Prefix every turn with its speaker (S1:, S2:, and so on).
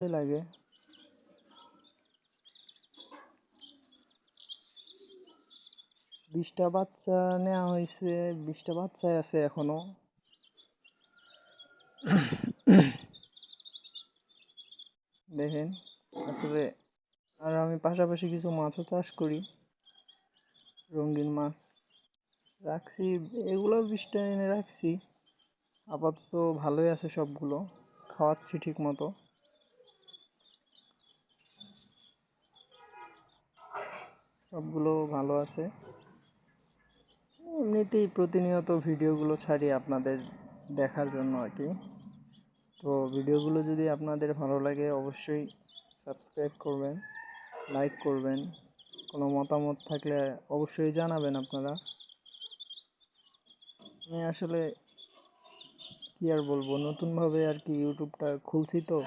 S1: লাগে। 20টা বাচ্চা নেওয়া হয়েছে, 20টা বাচ্চাই আছে এখনো। দেখেন আসলে, আর আমি পাশাপাশি কিছু মাছও চাষ করি, রঙিন মাছ রাখছি, এগুলো 20টা এনে রাখছি। আপাতত ভালোই আছে সবগুলো, খাওয়াচ্ছি ঠিক মতো। সবগুলো ভালো আছে। এমনিতেই প্রতিনিয়ত ভিডিওগুলো ছাড়ি আপনাদের দেখার জন্য আর কি। তো ভিডিওগুলো যদি আপনাদের ভালো লাগে অবশ্যই সাবস্ক্রাইব করবেন, লাইক করবেন, কোনো মতামত থাকলে অবশ্যই জানাবেন আপনারা। আমি আসলে কি আর বলবো, নতুনভাবে আর কি ইউটিউবটা খুলছি তো,